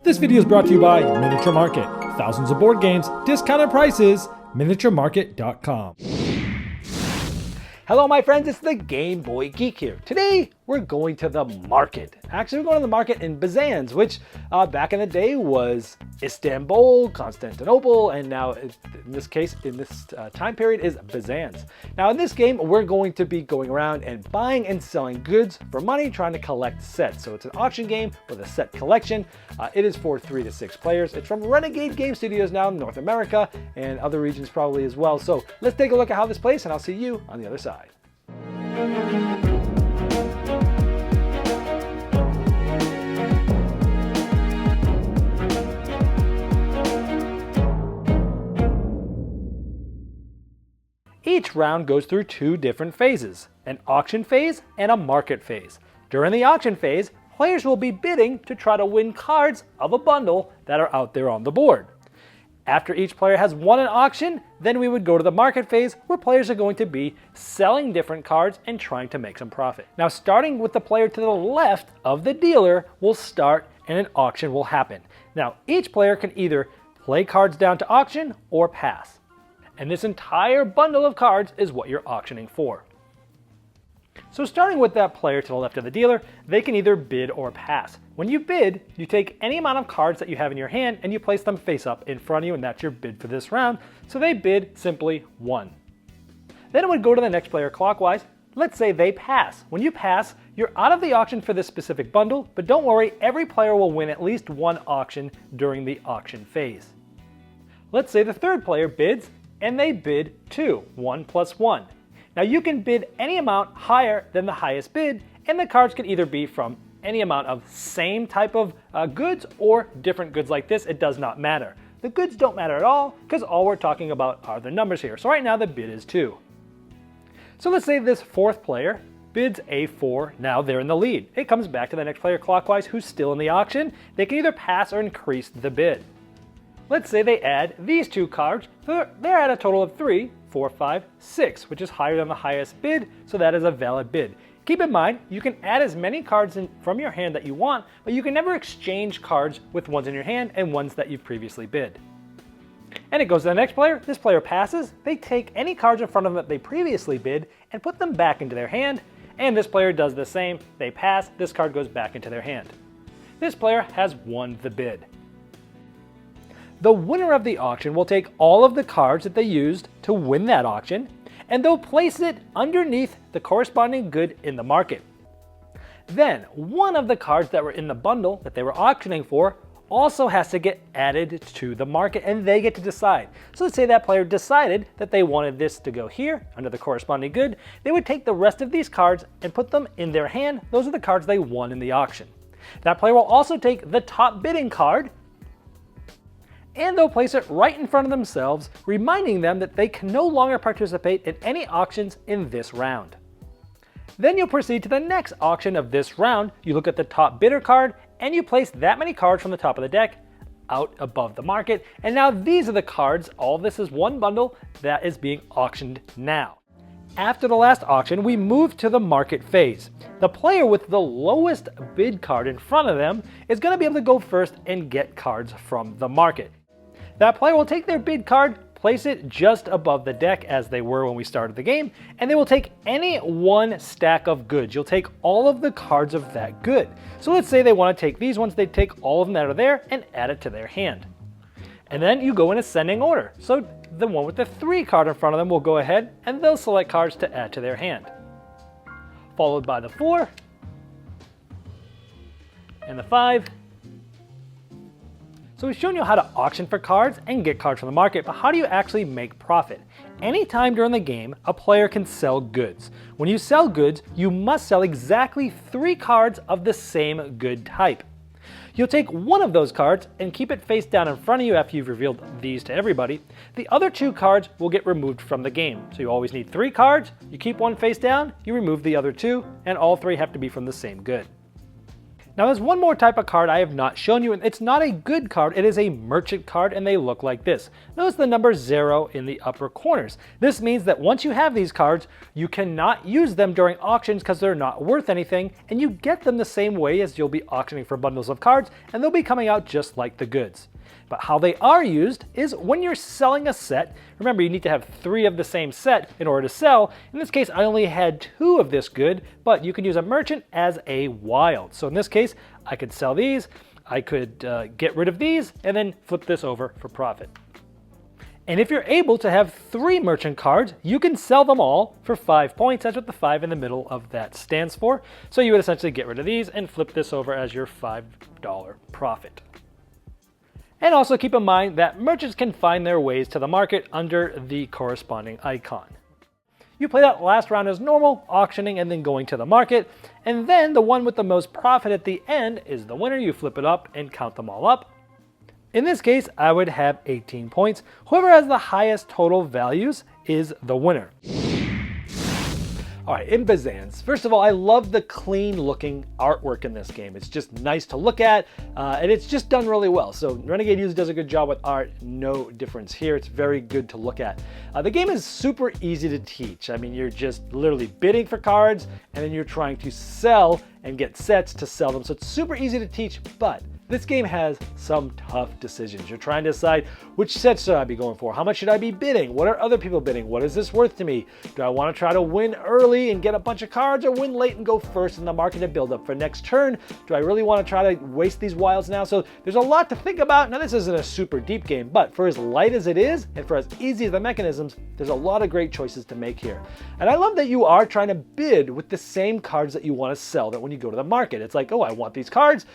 This video is brought to you by Miniature Market. Thousands of board games, discounted prices, miniaturemarket.com. Hello my friends, it's the Game Boy Geek here. Today we're going to the market. Actually we're going to the market in Byzanz, which back in the day was Istanbul, Constantinople, and now in this case, in this time period is Byzanz. Now in this game we're going to be going around and buying and selling goods for money, trying to collect sets. So it's an auction game with a set collection. It is for 3 to 6 players. It's from Renegade Game Studios now in North America and other regions probably as well. So let's take a look at how this plays and I'll see you on the other side. Each round goes through 2 different phases, an auction phase and a market phase. During the auction phase, players will be bidding to try to win cards of a bundle that are out there on the board. After each player has won an auction, then we would go to the market phase where players are going to be selling different cards and trying to make some profit. Now starting with the player to the left of the dealer will start and an auction will happen. Now each player can either play cards down to auction or pass. And this entire bundle of cards is what you're auctioning for. So starting with that player to the left of the dealer, they can either bid or pass. When you bid, you take any amount of cards that you have in your hand and you place them face up in front of you, and that's your bid for this round. So they bid simply 1. Then it would go to the next player clockwise. Let's say they pass. When you pass, you're out of the auction for this specific bundle, but don't worry, every player will win at least 1 auction during the auction phase. Let's say the third player bids and they bid 2, 1 plus 1. Now you can bid any amount higher than the highest bid, and the cards can either be from any amount of same type of goods or different goods like this. It does not matter. The goods don't matter at all because all we're talking about are the numbers here. So right now the bid is 2. So let's say this fourth player bids a 4, now they're in the lead. It comes back to the next player clockwise who's still in the auction. They can either pass or increase the bid. Let's say they add these 2 cards, so they're at a total of 3, 4, 5, 6, which is higher than the highest bid, so that is a valid bid. Keep in mind, you can add as many cards from your hand that you want, but you can never exchange cards with ones in your hand and ones that you've previously bid. And it goes to the next player. This player passes. They take any cards in front of them that they previously bid and put them back into their hand, and this player does the same. They pass. This card goes back into their hand. This player has won the bid. The winner of the auction will take all of the cards that they used to win that auction, and they'll place it underneath the corresponding good in the market. Then, one of the cards that were in the bundle that they were auctioning for also has to get added to the market, and they get to decide. So let's say that player decided that they wanted this to go here under the corresponding good. They would take the rest of these cards and put them in their hand. Those are the cards they won in the auction. That player will also take the top bidding card, and they'll place it right in front of themselves, reminding them that they can no longer participate in any auctions in this round. Then you'll proceed to the next auction of this round. You look at the top bidder card, and you place that many cards from the top of the deck out above the market, and now these are the cards, all this is one bundle, that is being auctioned now. After the last auction, we move to the market phase. The player with the lowest bid card in front of them is going to be able to go first and get cards from the market. That player will take their bid card, place it just above the deck as they were when we started the game, and they will take any one stack of goods. You'll take all of the cards of that good. So let's say they want to take these ones, they take all of them that are there and add it to their hand. And then you go in ascending order. So the one with the 3 card in front of them will go ahead and they'll select cards to add to their hand. Followed by the 4 and the 5. So we've shown you how to auction for cards and get cards from the market, but how do you actually make profit? Anytime during the game, a player can sell goods. When you sell goods, you must sell exactly 3 cards of the same good type. You'll take one of those cards and keep it face down in front of you after you've revealed these to everybody. The other 2 cards will get removed from the game. So you always need 3 cards, you keep one face down, you remove the other 2, and all 3 have to be from the same good. Now there's one more type of card I have not shown you, and it's not a good card, it is a merchant card, and they look like this. Notice the number 0 in the upper corners. This means that once you have these cards, you cannot use them during auctions because they're not worth anything, and you get them the same way as you'll be auctioning for bundles of cards, and they'll be coming out just like the goods. But how they are used is when you're selling a set. Remember, you need to have 3 of the same set in order to sell. In this case, I only had 2 of this good, but you can use a merchant as a wild. So in this case, I could sell these, I could get rid of these, and then flip this over for profit. And if you're able to have 3 merchant cards, you can sell them all for 5 points. That's what the 5 in the middle of that stands for. So you would essentially get rid of these and flip this over as your $5 profit. And also keep in mind that merchants can find their ways to the market under the corresponding icon. You play that last round as normal, auctioning and then going to the market, and then the one with the most profit at the end is the winner. You flip it up and count them all up. In this case, I would have 18 points. Whoever has the highest total values is the winner. All right, in Byzanz, first of all, I love the clean looking artwork in this game. It's just nice to look at, and it's just done really well. So Renegade usually does a good job with art, no difference here. It's very good to look at. The game is super easy to teach. I mean, you're just literally bidding for cards, and then you're trying to sell and get sets to sell them. So it's super easy to teach, but this game has some tough decisions. You're trying to decide which sets should I be going for? How much should I be bidding? What are other people bidding? What is this worth to me? Do I want to try to win early and get a bunch of cards, or win late and go first in the market and build up for next turn? Do I really want to try to waste these wilds now? So there's a lot to think about. Now this isn't a super deep game, but for as light as it is and for as easy as the mechanisms, there's a lot of great choices to make here. And I love that you are trying to bid with the same cards that you want to sell that when you go to the market. It's like, oh, I want these cards.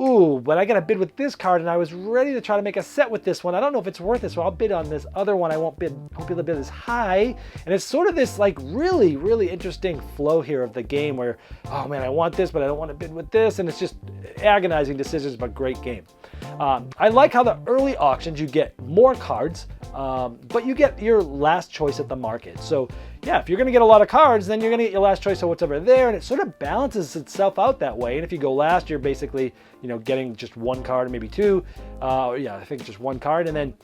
Ooh, but I got to bid with this card, and I was ready to try to make a set with this one. I don't know if it's worth it, so I'll bid on this other one. I won't be able to bid as high. And it's sort of this like really, really interesting flow here of the game where, oh man, I want this, but I don't want to bid with this. And it's just agonizing decisions, but great game. I like how the early auctions, you get more cards, but you get your last choice at the market. So yeah, if you're going to get a lot of cards, then you're going to get your last choice of what's over there, and it sort of balances itself out that way. And if you go last, you're basically, getting just 1 card, maybe 2. Yeah, I think just 1 card, and then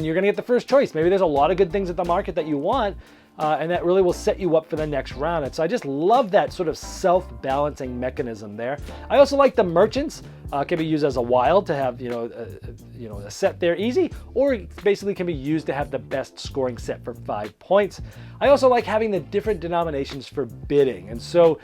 you're going to get the first choice. Maybe there's a lot of good things at the market that you want, and that really will set you up for the next round. And so I just love that sort of self-balancing mechanism there. I also like the merchants. Can be used as a wild to have a set there easy, or it basically can be used to have the best scoring set for 5 points. I also like having the different denominations for bidding, and so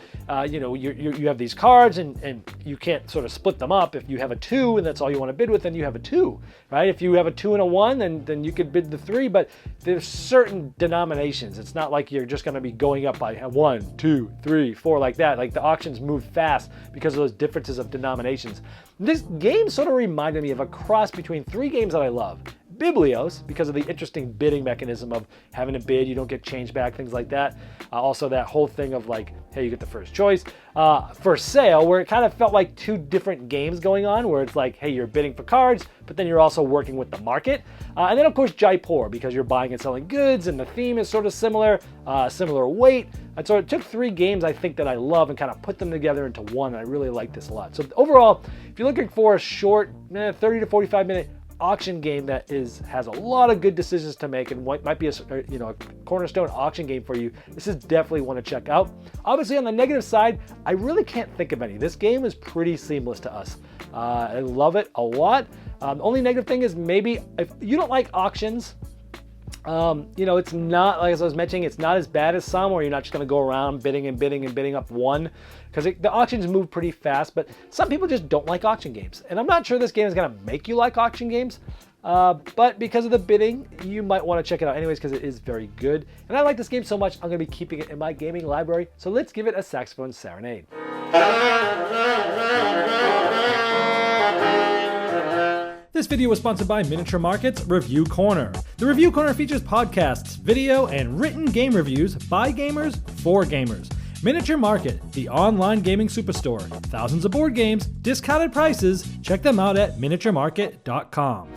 you have these cards, and you can't sort of split them up. If you have a 2 and that's all you want to bid with, then you have a 2, right? If you have a 2 and a 1, then you could bid the 3, but there's certain denominations. It's not like you're just going to be going up by 1, 2, 3, 4 like that. Like the auctions move fast because of those differences of denominations. This game sort of reminded me of a cross between 3 games that I love. Biblios, because of the interesting bidding mechanism of having to bid, you don't get change back, things like that. Also that whole thing of like, hey, you get the first choice. For Sale, where it kind of felt like 2 different games going on, where it's like, hey, you're bidding for cards, but then you're also working with the market. And then of course Jaipur, because you're buying and selling goods, and the theme is sort of similar, similar weight. And so it took 3 games I think that I love and kind of put them together into one, and I really like this a lot. So overall, if you're looking for a short 30 to 45 minute auction game that has a lot of good decisions to make and what might be a cornerstone auction game for you, this is definitely one to check out. Obviously on the negative side, I really can't think of any. This game is pretty seamless to us. I love it a lot. Only negative thing is maybe if you don't like auctions, it's not, like as I was mentioning, it's not as bad as some where you're not just going to go around bidding and bidding and bidding up one, because the auctions move pretty fast, but some people just don't like auction games. And I'm not sure this game is going to make you like auction games, but because of the bidding, you might want to check it out anyways, because it is very good. And I like this game so much, I'm going to be keeping it in my gaming library. So let's give it a saxophone serenade. This video was sponsored by Miniature Market's Review Corner. The Review Corner features podcasts, video, and written game reviews by gamers for gamers. Miniature Market, the online gaming superstore. Thousands of board games, discounted prices. Check them out at miniaturemarket.com.